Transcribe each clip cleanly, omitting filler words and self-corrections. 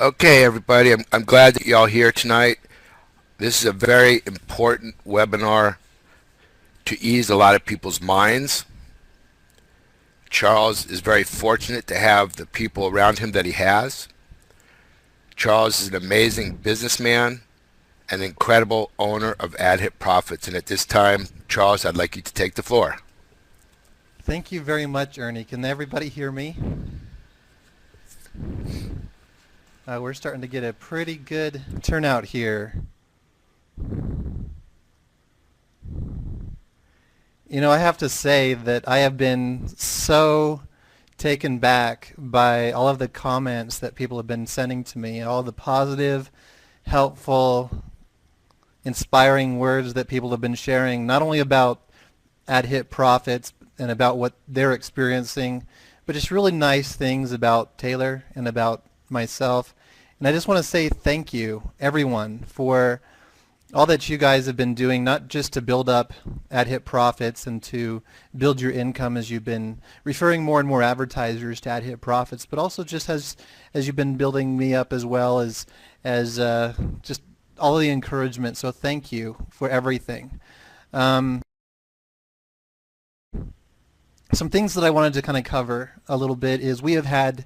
Okay, everybody, I'm glad that y'all here tonight. This is a very important webinar to ease a lot of people's minds. Charles is very fortunate to have the people around him that he has. Charles is an amazing businessman, an incredible owner of AdHitProfits. And at this time, Charles, I'd like you to take the floor. Thank you very much, Ernie. Can everybody hear me? We're starting to get a pretty good turnout here. You know, I have to say that I have been so taken back by all of the comments that people have been sending to me, all the positive, helpful, inspiring words that people have been sharing, not only about AdHitProfits and about what they're experiencing, but just really nice things about Taylor and about myself. And I just want to say thank you, everyone, for all that you guys have been doing, not just to build up AdHitProfits and to build your income as you've been referring more and more advertisers to AdHitProfits, but also just as you've been building me up as well as just all the encouragement. So thank you for everything. Some things that I wanted to kind of cover a little bit is we have had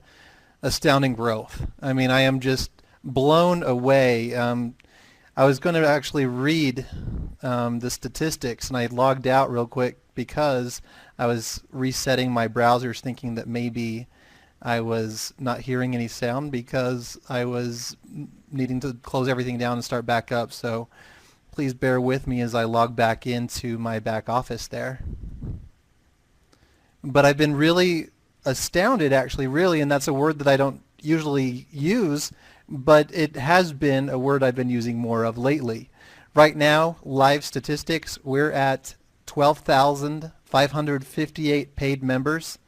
astounding growth. I mean, I am just blown away. I was going to actually read the statistics, and I logged out real quick because I was resetting my browsers thinking that maybe I was not hearing any sound because I was needing to close everything down and start back up. So please bear with me as I log back into my back office there. But I've been really astounded, actually, really, and that's a word that I don't usually use, but it has been a word I've been using more of lately. Right now, live statistics, we're at 12,558 paid members.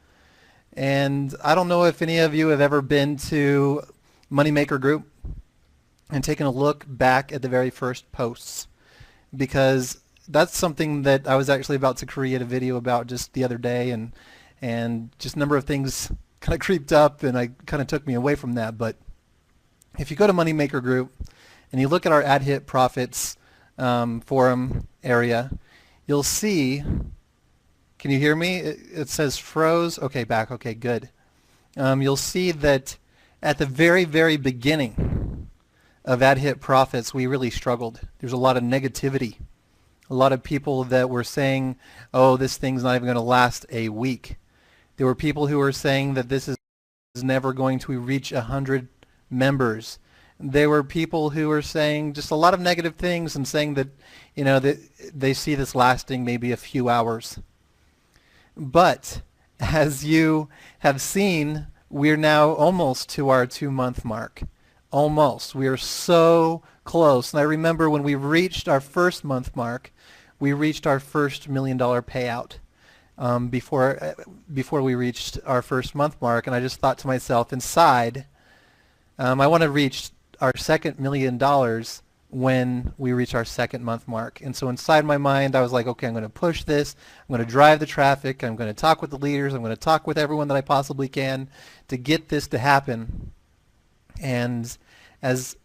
And I don't know if any of you have ever been to Moneymaker Group and taken a look back at the very first posts, because that's something that I was actually about to create a video about just the other day, and just a number of things kind of creeped up and I kind of took me away from that. But if you go to Moneymaker Group and you look at our AdHitProfits forum area, you'll see, can you hear me? It says froze. Okay, back. Okay, good. You'll see that at the very, very beginning of AdHitProfits, we really struggled. There's a lot of negativity. A lot of people that were saying, oh, this thing's not even going to last a week. There were people who were saying that this is never going to reach 100 members. There were people who were saying just a lot of negative things and saying that, you know, that they see this lasting maybe a few hours. But as you have seen, we're now almost to our 2-month mark. Almost. We are so close. And I remember when we reached our first month mark, we reached our first $1 million payout before we reached our first month mark. And I just thought to myself inside, I want to reach our second $1 million when we reach our second month mark. And so inside my mind, I was like, okay, I'm going to push this. I'm going to drive the traffic. I'm going to talk with the leaders. I'm going to talk with everyone that I possibly can to get this to happen. And as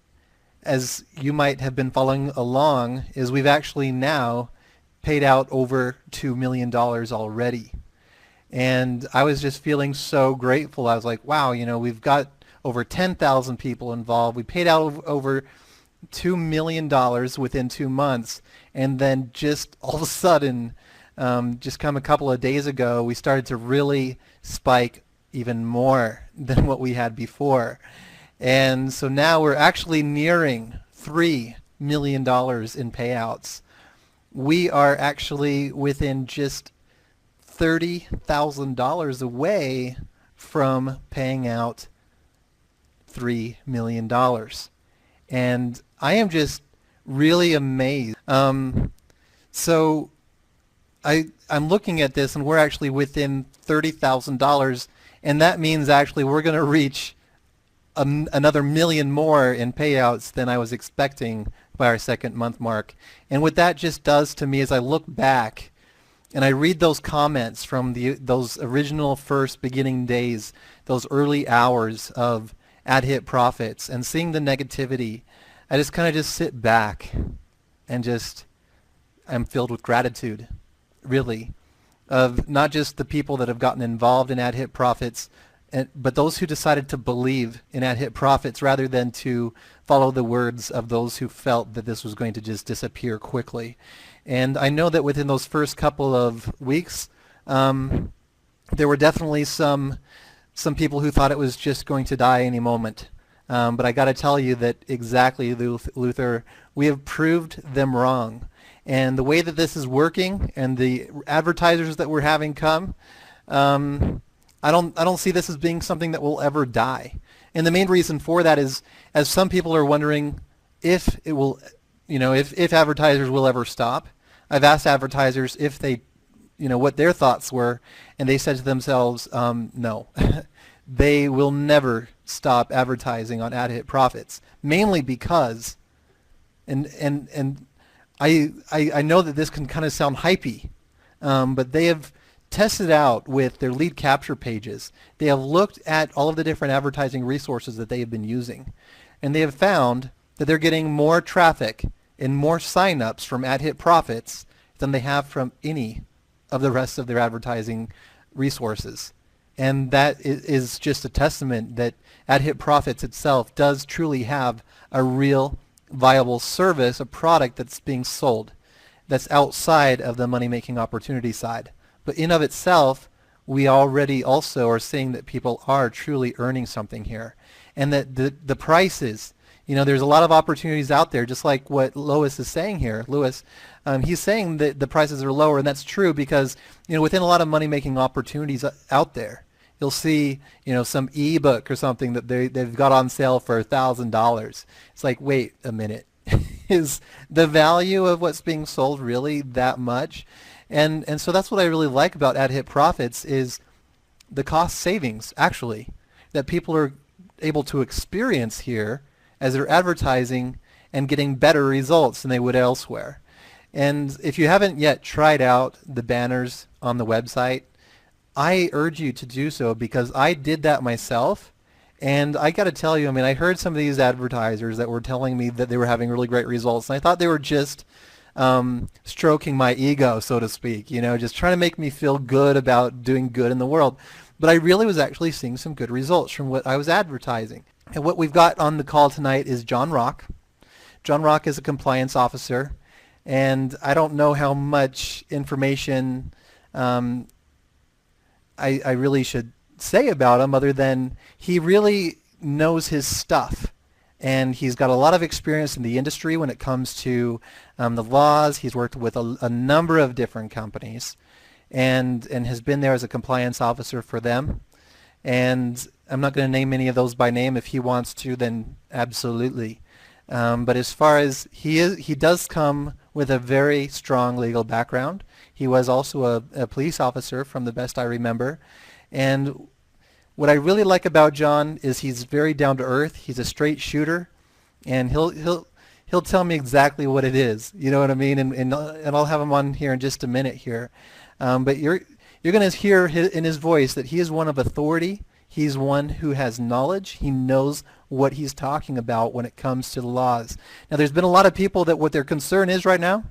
you might have been following along, is we've actually now paid out over $2 million already. And I was just feeling so grateful. I was like, wow, you know, we've got over 10,000 people involved. We paid out over $2 million within 2 months. And then just all of a sudden, just come a couple of days ago, we started to really spike even more than what we had before. And so now we're actually nearing $3 million in payouts. We are actually within just $30,000 away from paying out $3 million. And I am just really amazed. So I'm looking at this and we're actually within $30,000, and that means actually we're going to reach another million more in payouts than I was expecting by our second month mark. And what that just does to me is I look back and I read those comments from those original first beginning days, those early hours of AdHitProfits and seeing the negativity, I just kind of just sit back and just I'm filled with gratitude, really, of not just the people that have gotten involved in AdHitProfits, but those who decided to believe in AdHitProfits rather than to follow the words of those who felt that this was going to just disappear quickly. And I know that within those first couple of weeks, there were definitely some people who thought it was just going to die any moment. But I got to tell you that exactly, Luther, we have proved them wrong. And the way that this is working and the advertisers that we're having come, I don't see this as being something that will ever die. And the main reason for that is, as some people are wondering if it will, if advertisers will ever stop. I've asked advertisers if they, what their thoughts were, and they said to themselves, no. They will never stop advertising on AdHitProfits, mainly because, and I know that this can kind of sound hypey, but they have tested out with their lead capture pages. They have looked at all of the different advertising resources that they have been using, and they have found that they're getting more traffic and more signups from AdHitProfits than they have from any of the rest of their advertising resources. And that is just a testament that AdHitProfits itself does truly have a real viable service, a product that's being sold that's outside of the money-making opportunity side. But in of itself, we already also are seeing that people are truly earning something here. And that the prices, there's a lot of opportunities out there, just like what Lois is saying here. Lewis, he's saying that the prices are lower, and that's true because, within a lot of money-making opportunities out there, you'll see, some ebook or something that they've got on sale for $1,000. It's like, wait a minute. Is the value of what's being sold really that much? And so that's what I really like about AdHitProfits is the cost savings, actually, that people are able to experience here as they're advertising and getting better results than they would elsewhere. And if you haven't yet tried out the banners on the website, I urge you to do so because I did that myself. And I got to tell you, I heard some of these advertisers that were telling me that they were having really great results, and I thought they were just stroking my ego, so to speak, just trying to make me feel good about doing good in the world. But I really was actually seeing some good results from what I was advertising. And what we've got on the call tonight is John Rock. John Rock is a compliance officer, and I don't know how much information I really should say about him other than he really knows his stuff. And he's got a lot of experience in the industry when it comes to the laws. He's worked with a number of different companies and has been there as a compliance officer for them. And I'm not going to name any of those by name. If he wants to, then absolutely. But as far as he does come with a very strong legal background. He was also a police officer from the best I remember. And what I really like about John is he's very down to earth. He's a straight shooter, and he'll tell me exactly what it is. You know what I mean? And I'll have him on here in just a minute here. But you're going to hear in his voice that he is one of authority. He's one who has knowledge. He knows what he's talking about when it comes to the laws. Now, there's been a lot of people that what their concern is right now,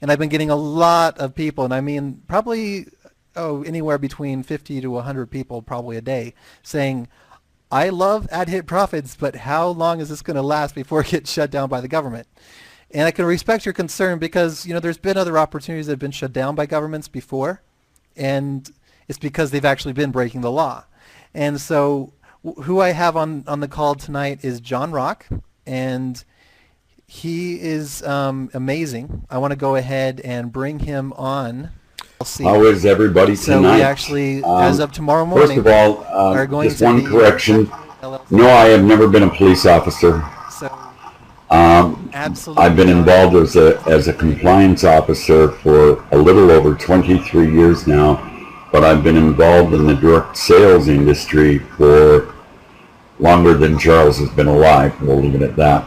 and I've been getting a lot of people, and I mean probably anywhere between 50 to 100 people probably a day saying, I love AdHitProfits, but how long is this going to last before it gets shut down by the government? And I can respect your concern because, there's been other opportunities that have been shut down by governments before, and it's because they've actually been breaking the law. And so who I have on the call tonight is John Rock, and he is amazing. I want to go ahead and bring him on. How is everybody tonight? So we actually, as of tomorrow morning, first of all, are going just to one be correction. No, I have never been a police officer. So, absolutely. I've been involved as a compliance officer for a little over 23 years now, but I've been involved in the direct sales industry for longer than Charles has been alive. We'll leave it at that.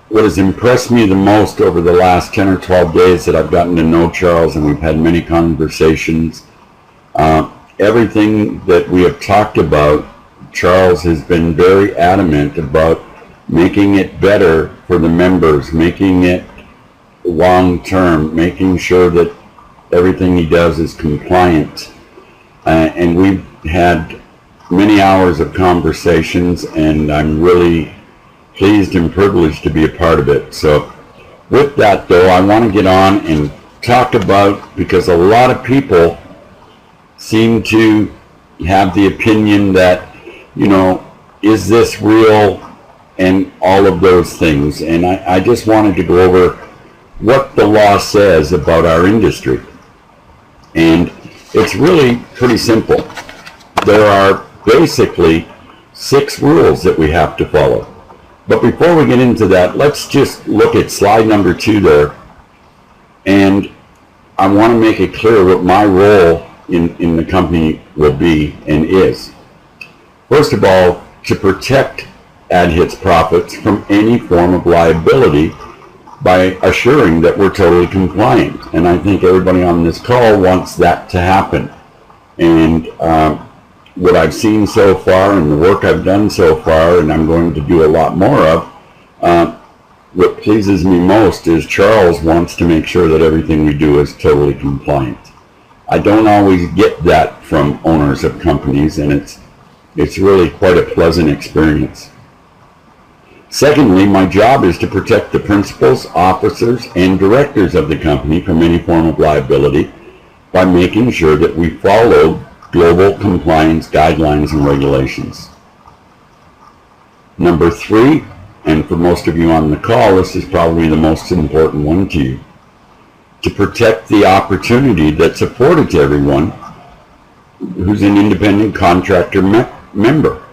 What has impressed me the most over the last 10 or 12 days that I've gotten to know Charles, and we've had many conversations, everything that we have talked about, Charles has been very adamant about making it better for the members, making it long-term, making sure that everything he does is compliant. And we've had many hours of conversations, and I'm really pleased and privileged to be a part of it. So with that, though, I want to get on and talk about, because a lot of people seem to have the opinion that, you know, is this real, and all of those things. And I just wanted to go over what the law says about our industry. And it's really pretty simple. There are basically 6 rules that we have to follow. But before we get into that, let's just look at slide number 2 there. And I want to make it clear what my role in the company will be and is. First of all, to protect AdHitProfits from any form of liability by assuring that we're totally compliant. And I think everybody on this call wants that to happen. And what I've seen so far and the work I've done so far, and I'm going to do a lot more of, what pleases me most is Charles wants to make sure that everything we do is totally compliant. I don't always get that from owners of companies, and it's really quite a pleasant experience. Secondly, my job is to protect the principals, officers, and directors of the company from any form of liability by making sure that we follow global compliance guidelines and regulations. Number 3, and for most of you on the call, this is probably the most important one to you, to protect the opportunity that's afforded to everyone who's an independent contractor member,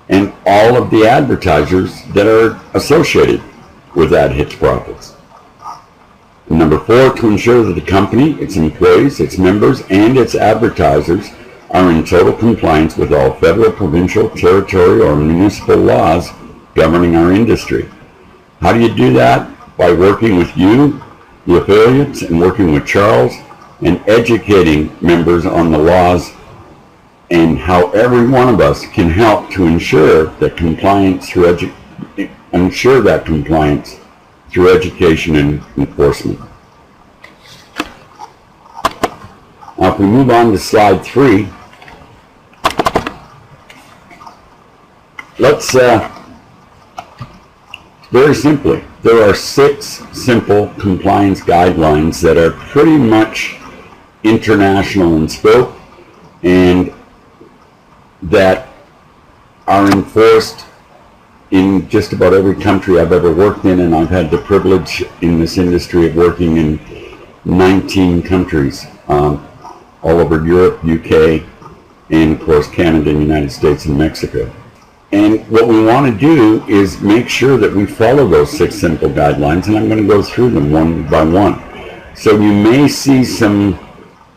and all of the advertisers that are associated with AdHitProfits. Number 4, to ensure that the company, its employees, its members, and its advertisers are in total compliance with all federal, provincial, territorial, or municipal laws governing our industry. How do you do that? By working with you, the affiliates, and working with Charles, and educating members on the laws and how every one of us can help to ensure that compliance through education and enforcement. Now, if we move on to slide 3, let's very simply, there are 6 simple compliance guidelines that are pretty much international in scope and that are enforced in just about every country I've ever worked in, and I've had the privilege in this industry of working in 19 countries, all over Europe, UK, and of course Canada, United States, and Mexico. And what we want to do is make sure that we follow those 6 simple guidelines, and I'm going to go through them one by one. So you may see some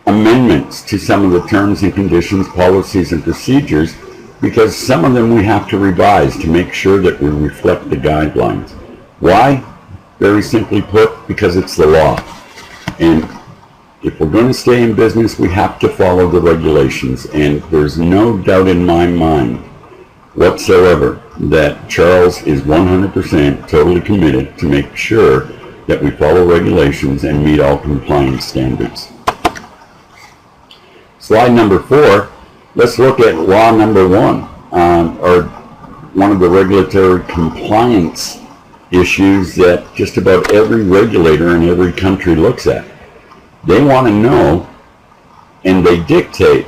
amendments to some of the terms and conditions, policies, and procedures, because some of them we have to revise to make sure that we reflect the guidelines. Why? Very simply put, because it's the law. And if we're going to stay in business, we have to follow the regulations. And there's no doubt in my mind whatsoever that Charles is 100% totally committed to make sure that we follow regulations and meet all compliance standards. Slide number 4, let's look at law number 1, or one of the regulatory compliance issues that just about every regulator in every country looks at. They want to know, and they dictate,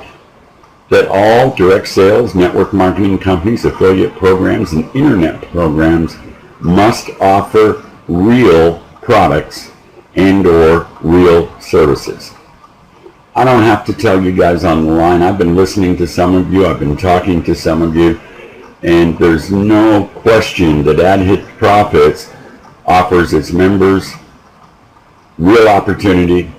that all direct sales, network marketing companies, affiliate programs, and internet programs must offer real products and or real services. I don't have to tell you guys on the line. I've been listening to some of you. I've been talking to some of you. And there's no question that AdHitProfits offers its members real opportunity.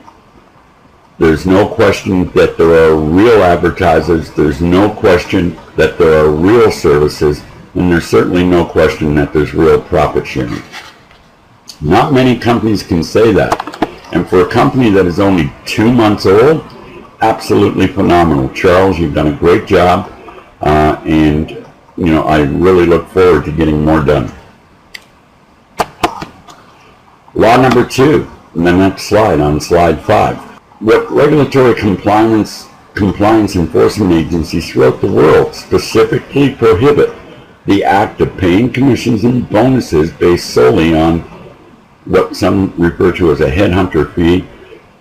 There's no question that there are real advertisers. There's no question that there are real services. And there's certainly no question that there's real profit sharing. Not many companies can say that. And for a company that is only 2 months old, absolutely phenomenal. Charles, you've done a great job, and you know, I really look forward to getting more done. Law number 2, in the next slide, on slide 5. What regulatory compliance enforcement agencies throughout the world specifically prohibit the act of paying commissions and bonuses based solely on what some refer to as a headhunter fee,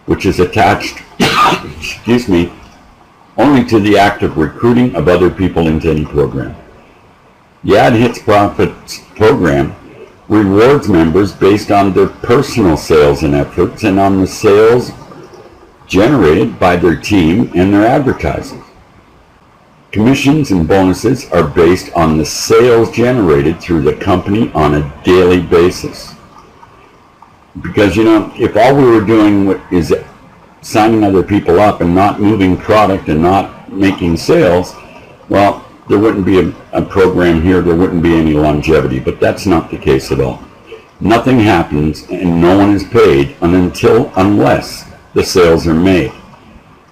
which is attached excuse me, only to the act of recruiting of other people into any program. The AdHitProfits program rewards members based on their personal sales and efforts and on the sales generated by their team and their advertisers. Commissions and bonuses are based on the sales generated through the company on a daily basis. Because, you know, if all we were doing is signing other people up and not moving product and not making sales, well, there wouldn't be a program here, there wouldn't be any longevity, but that's not the case at all. Nothing happens and no one is paid unless the sales are made,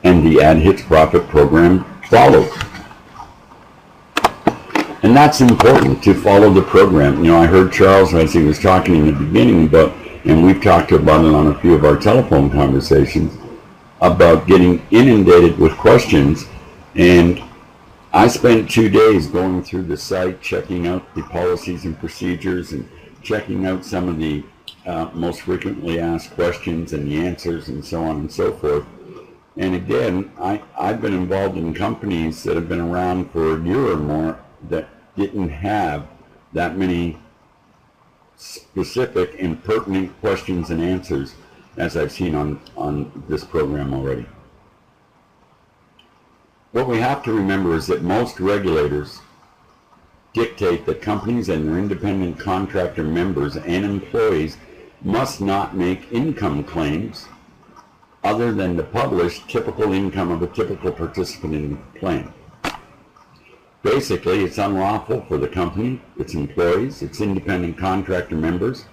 and the AdHitProfit program follows. And that's important, to follow the program. You know, I heard Charles, as he was talking in the beginning about, and we've talked about it on a few of our telephone conversations, about getting inundated with questions. And I spent 2 days going through the site, checking out the policies and procedures and checking out some of the most frequently asked questions and the answers and so on and so forth. And again, I've been involved in companies that have been around for a year or more that didn't have that many specific and pertinent questions and answers as I've seen on this program already. What we have to remember is that most regulators dictate that companies and their independent contractor members and employees must not make income claims other than to publish typical income of a typical participant in the plan. Basically, it's unlawful for the company, its employees, its independent contractor members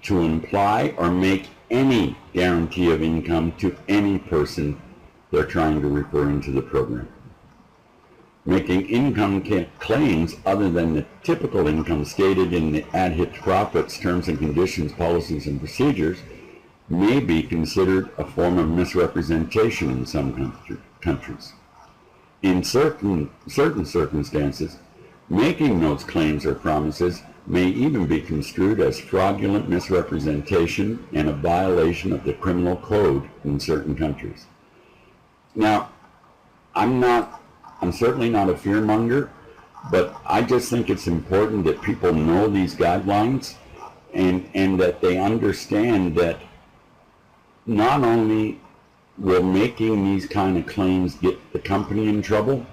to imply or make any guarantee of income to any person they're trying to refer into the program. Making income claims other than the typical income stated in the AdHitProfits terms and conditions, policies, and procedures may be considered a form of misrepresentation in some countries. In certain circumstances, making those claims or promises may even be construed as fraudulent misrepresentation and a violation of the criminal code in certain countries. Now, I'm certainly not a fearmonger, but I just think it's important that people know these guidelines and that they understand that not only will making these kind of claims get the company in trouble,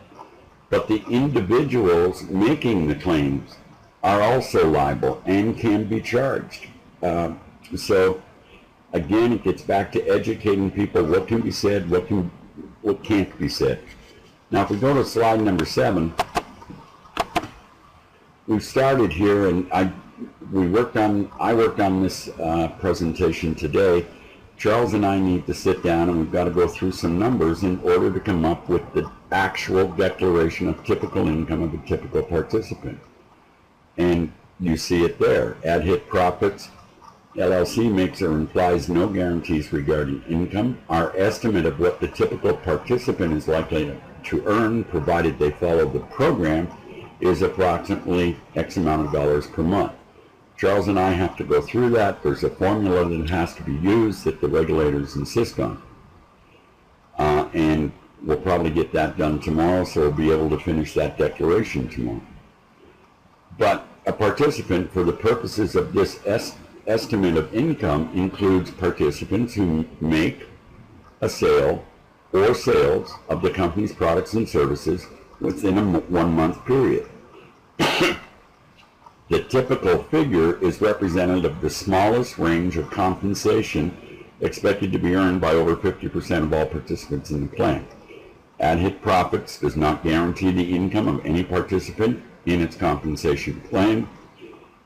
but the individuals making the claims are also liable and can be charged. So again, it gets back to educating people what can be said, what can't be said. Now, if we go to slide number 7, we've started here, and I worked on this presentation today. Charles and I need to sit down and we've got to go through some numbers in order to come up with the actual declaration of typical income of a typical participant. And you see it there. AdHitProfits LLC makes or implies no guarantees regarding income. Our estimate of what the typical participant is likely to earn, provided they follow the program, is approximately X amount of dollars per month. Charles and I have to go through that. There's a formula that has to be used that the regulators insist on. And we'll probably get that done tomorrow, so we'll be able to finish that declaration tomorrow. But a participant, for the purposes of this estimate of income, includes participants who make a sale or sales of the company's products and services within a 1-month period. The typical figure is representative of the smallest range of compensation expected to be earned by over 50% of all participants in the plan. AdHitProfits does not guarantee the income of any participant in its compensation plan,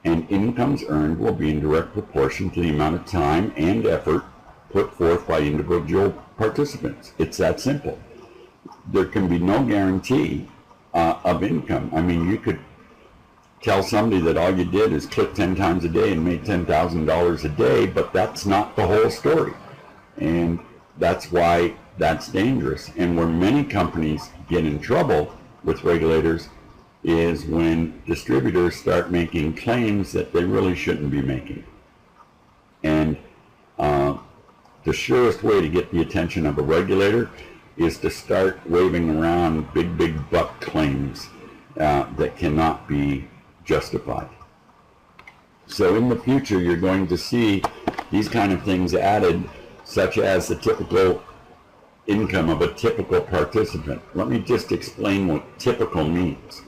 and incomes earned will be in direct proportion to the amount of time and effort put forth by individual participants. It's that simple. there can be no guarantee of income. I mean, you could tell somebody that all you did is click 10 times a day and made $10,000 a day, but that's not the whole story. And that's why that's dangerous. And where many companies get in trouble with regulators is when distributors start making claims that they really shouldn't be making. And the surest way to get the attention of a regulator is to start waving around big buck claims that cannot be justified. So in the future, you're going to see these kind of things added, such as the typical income of a typical participant. Let me just explain what typical means.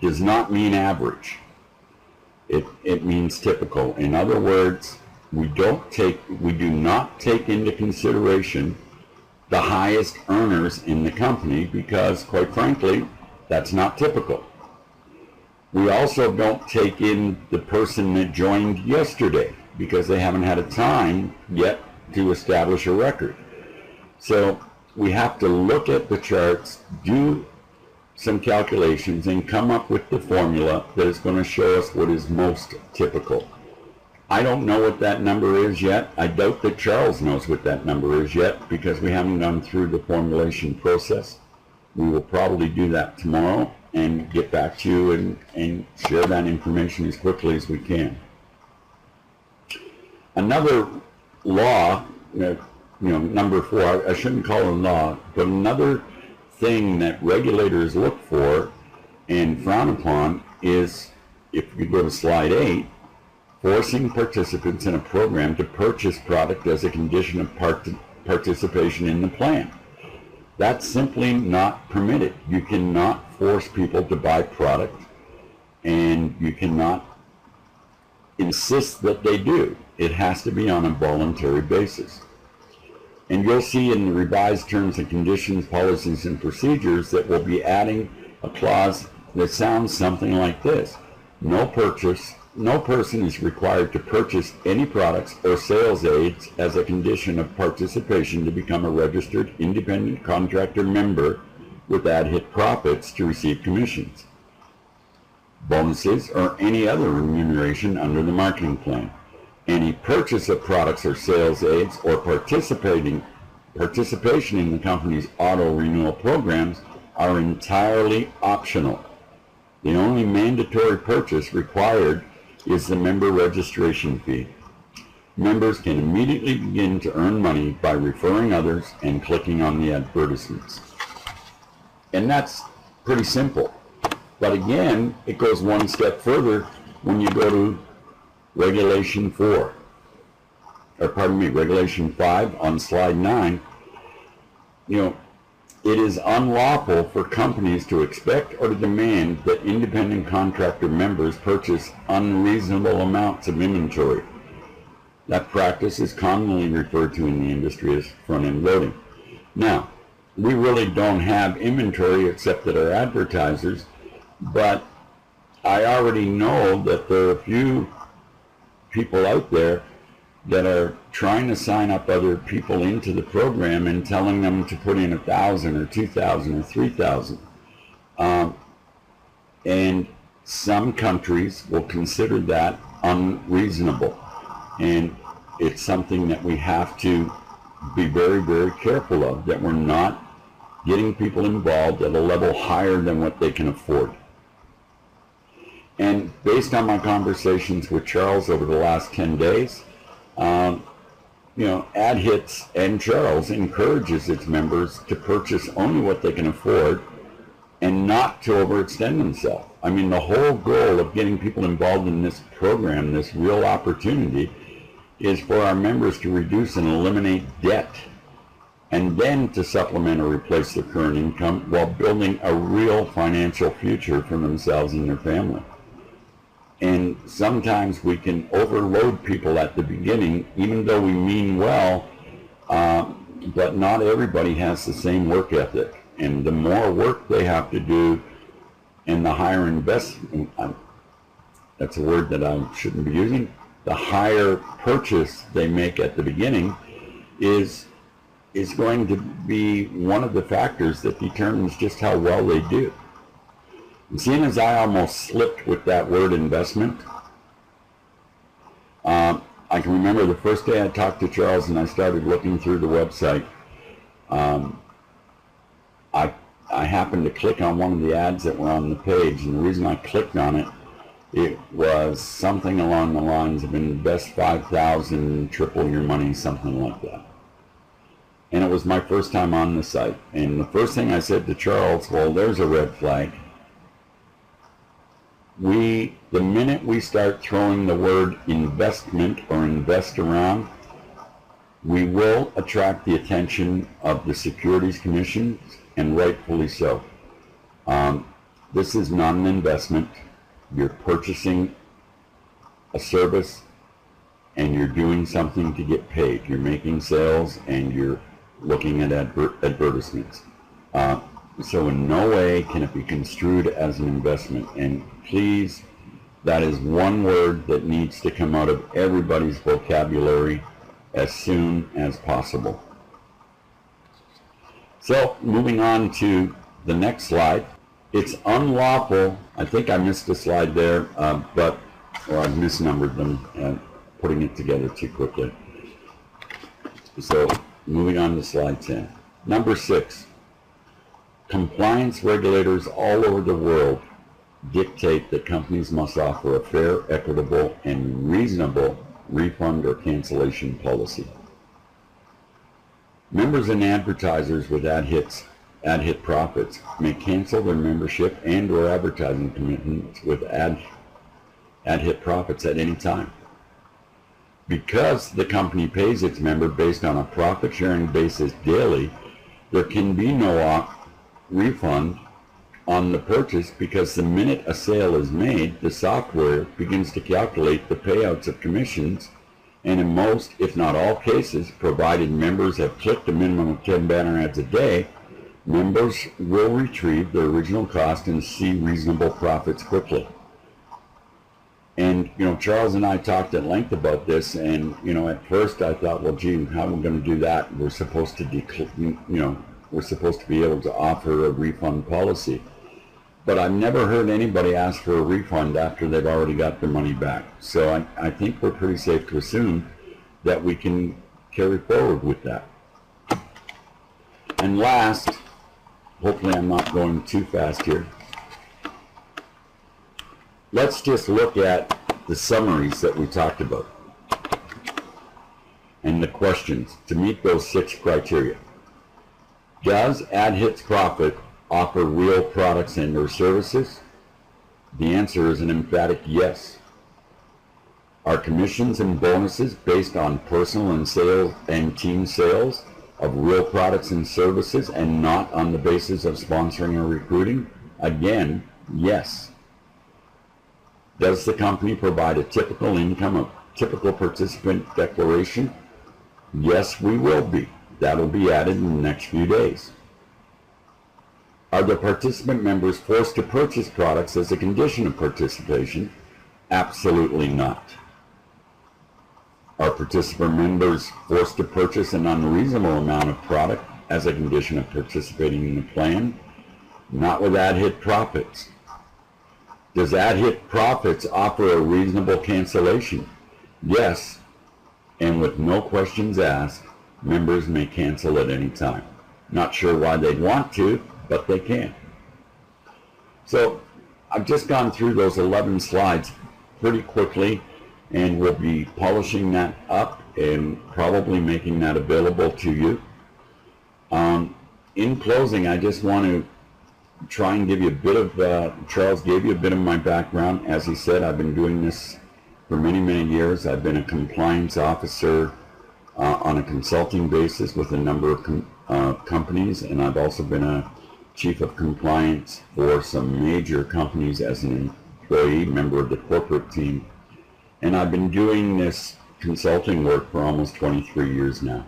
Does not mean average. It means typical. In other words, we do not take into consideration the highest earners in the company, because quite frankly, that's not typical. We also don't take in the person that joined yesterday, because they haven't had a time yet to establish a record. So we have to look at the charts, do some calculations, and come up with the formula that is going to show us what is most typical. I don't know what that number is yet. I doubt that Charles knows what that number is yet, because we haven't gone through the formulation process. We will probably do that tomorrow and get back to you and share that information as quickly as we can. Another law, number 4, I shouldn't call it a law, but another thing that regulators look for and frown upon is, if you go to slide 8, forcing participants in a program to purchase product as a condition of participation in the plan. That's simply not permitted. You cannot force people to buy product, and you cannot insist that they do. It has to be on a voluntary basis. And you'll see in the revised terms and conditions, policies, and procedures that we'll be adding a clause that sounds something like this. No person is required to purchase any products or sales aids as a condition of participation to become a registered independent contractor member with AdHitProfits to receive commissions, bonuses, or any other remuneration under the marketing plan. Any purchase of products or sales aids or participation in the company's auto renewal programs are entirely optional. The only mandatory purchase required is the member registration fee. Members can immediately begin to earn money by referring others and clicking on the advertisements. And that's pretty simple. But again, it goes one step further when you go to Regulation 5 on slide 9. It is unlawful for companies to expect or to demand that independent contractor members purchase unreasonable amounts of inventory. That practice is commonly referred to in the industry as front-end loading. Now, we really don't have inventory except that our advertisers, but I already know that there are a few people out there that are trying to sign up other people into the program and telling them to put in 1,000 or 2,000 or 3,000. And some countries will consider that unreasonable. And it's something that we have to be very careful of, that we're not getting people involved at a level higher than what they can afford. And based on my conversations with Charles over the last 10 days, AdHits and Charles encourages its members to purchase only what they can afford and not to overextend themselves. I mean, the whole goal of getting people involved in this program, this real opportunity, is for our members to reduce and eliminate debt, and then to supplement or replace their current income while building a real financial future for themselves and their family. And sometimes we can overload people at the beginning, even though we mean well, but not everybody has the same work ethic. And the more work they have to do and the higher investment, that's a word that I shouldn't be using, the higher purchase they make at the beginning is is going to be one of the factors that determines just how well they do. And seeing as I almost slipped with that word investment, I can remember the first day I talked to Charles and I started looking through the website. I happened to click on one of the ads that were on the page, and the reason I clicked on it, it was something along the lines of invest 5,000, triple your money, something like that. And it was my first time on the site. And the first thing I said to Charles, well, there's a red flag. The minute we start throwing the word investment or invest around, we will attract the attention of the Securities Commission, and rightfully so. This is not an investment. You're purchasing a service and you're doing something to get paid. You're making sales and you're looking at advertisements. So in no way can it be construed as an investment. And please, that is one word that needs to come out of everybody's vocabulary as soon as possible. So moving on to the next slide. It's unlawful, I think I missed a slide there, or I misnumbered them, putting it together too quickly. So moving on to slide 10. Number 6, compliance regulators all over the world dictate that companies must offer a fair, equitable, and reasonable refund or cancellation policy. Members and advertisers with AdHitProfits may cancel their membership and or advertising commitments with AdHitProfits at any time. Because the company pays its member based on a profit-sharing basis daily, there can be no refund on the purchase, because the minute a sale is made, the software begins to calculate the payouts of commissions, and in most, if not all cases, provided members have clicked a minimum of 10 banner ads a day, members will retrieve their original cost and see reasonable profits quickly. And, Charles and I talked at length about this, and, at first I thought, well, gee, how are we going to do that? We're supposed to, we're supposed to be able to offer a refund policy. But I've never heard anybody ask for a refund after they've already got their money back. So I think we're pretty safe to assume that we can carry forward with that. And last, hopefully I'm not going too fast here, let's just look at the summaries that we talked about and the questions to meet those 6 criteria. Does AdHitProfits offer real products and or services? The answer is an emphatic yes. Are commissions and bonuses based on personal and sales and team sales of real products and services and not on the basis of sponsoring or recruiting? Again, yes. Does the company provide a typical income of typical participant declaration? Yes, we will be. That'll be added in the next few days. Are the participant members forced to purchase products as a condition of participation? Absolutely not. Are participant members forced to purchase an unreasonable amount of product as a condition of participating in the plan? Not with AdHitProfits. Does AdHitProfits offer a reasonable cancellation? Yes, and with no questions asked, members may cancel at any time. Not sure why they'd want to, but they can. So I've just gone through those 11 slides pretty quickly, and we'll be polishing that up and probably making that available to you. In closing, I just want to try and give you a bit of, Charles gave you a bit of my background. As he said, I've been doing this for many, many years. I've been a compliance officer on a consulting basis with a number of companies, and I've also been a chief of compliance for some major companies as an employee, member of the corporate team. And I've been doing this consulting work for almost 23 years now.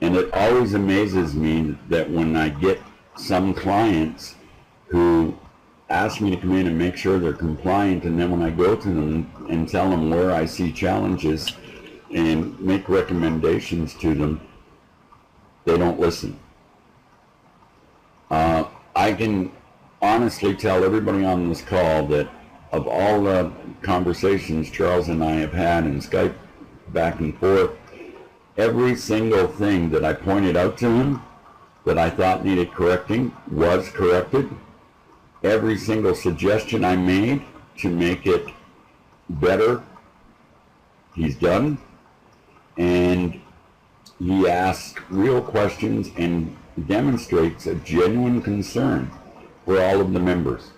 And it always amazes me that when I get some clients who ask me to come in and make sure they're compliant, and then when I go to them and tell them where I see challenges and make recommendations to them, they don't listen. I can honestly tell everybody on this call that of all the conversations Charles and I have had in Skype back and forth, every single thing that I pointed out to him that I thought needed correcting was corrected. Every single suggestion I made to make it better, he's done. And he asks real questions and demonstrates a genuine concern for all of the members.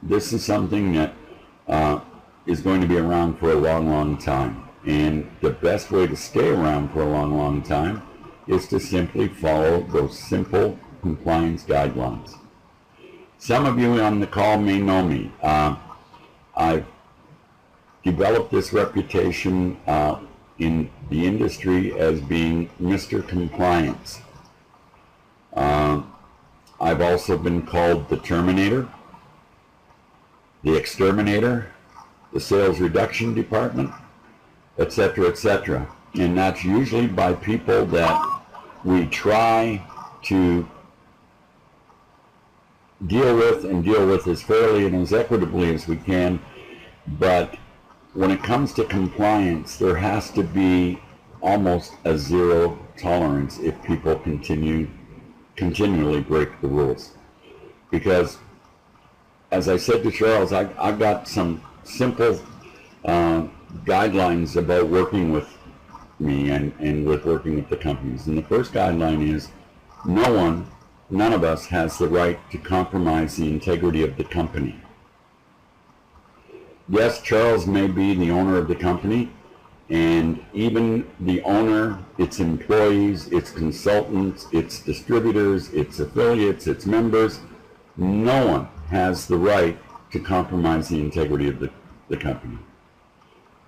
This is something that is going to be around for a long, long time. And the best way to stay around for a long, long time is to simply follow those simple compliance guidelines. Some of you on the call may know me. I've developed this reputation in the industry as being Mr. Compliance. I've also been called the Terminator, the Exterminator, the Sales Reduction Department, etc., etc. And that's usually by people that we try to deal with as fairly and as equitably as we can. But when it comes to compliance, there has to be almost a zero tolerance if people continually break the rules. Because, as I said to Charles, I've got some simple guidelines about working with me and with working with the companies. And the first guideline is none of us has the right to compromise the integrity of the company. Yes, Charles may be the owner of the company, and even the owner, its employees, its consultants, its distributors, its affiliates, its members, no one has the right to compromise the integrity of the company.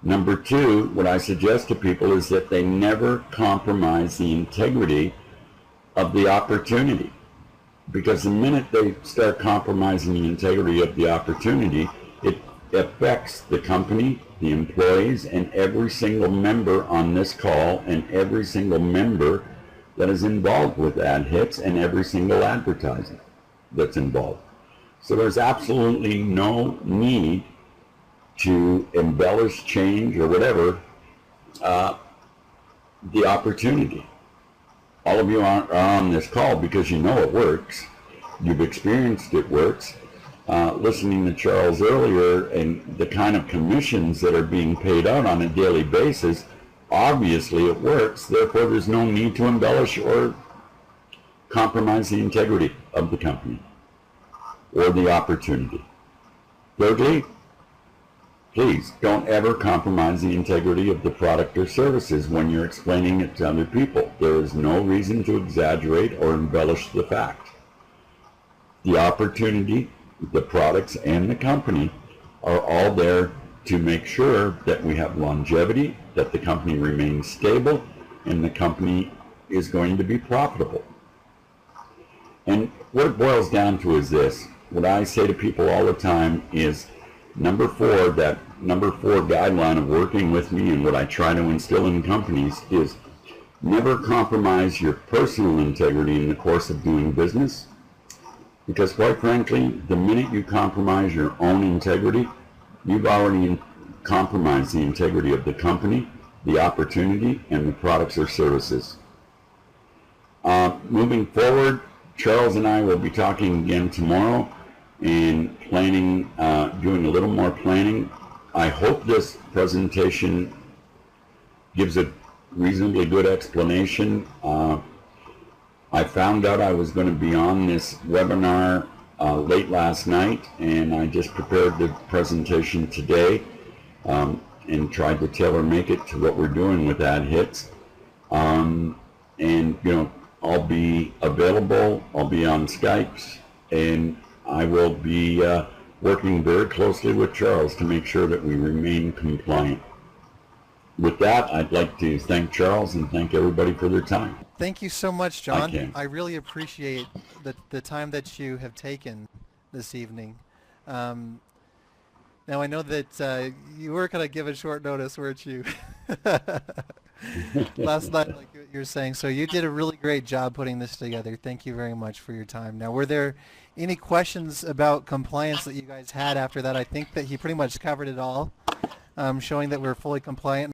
Number two, what I suggest to people is that they never compromise the integrity of the opportunity. Because the minute they start compromising the integrity of the opportunity, it affects the company, the employees, and every single member on this call, and every single member that is involved with AdHits, and every single advertiser that's involved. So there's absolutely no need to embellish, change, or whatever the opportunity. All of you are on this call because you know it works. You've experienced it works. Listening to Charles earlier and the kind of commissions that are being paid out on a daily basis, obviously it works. Therefore, there's no need to embellish or compromise the integrity of the company or the opportunity. Thirdly, please don't ever compromise the integrity of the product or services when you're explaining it to other people. There is no reason to exaggerate or embellish the fact. The opportunity, the products, and the company are all there to make sure that we have longevity, that the company remains stable, and the company is going to be profitable. And what it boils down to is this. What I say to people all the time is number four guideline of working with me, and what I try to instill in companies is never compromise your personal integrity in the course of doing business. Because quite frankly, the minute you compromise your own integrity, you've already compromised the integrity of the company, the opportunity, and the products or services. Moving forward, Charles and I will be talking again tomorrow and planning, doing a little more planning. I hope this presentation gives a reasonably good explanation. I found out I was going to be on this webinar late last night, and I just prepared the presentation today and tried to tailor make it to what we're doing with AdHits. And you know, I'll be available. I'll be on Skype, and I will be working very closely with Charles to make sure that we remain compliant. With that, I'd like to thank Charles and thank everybody for their time. Thank you so much, John. I really appreciate the time that you have taken this evening. Now, I know that you were going to give a short notice, weren't you? last night, like what you're saying. So you did a really great job putting this together. Thank you very much for your time. Now, were there any questions about compliance that you guys had after that? I think that he pretty much covered it all, showing that we're fully compliant.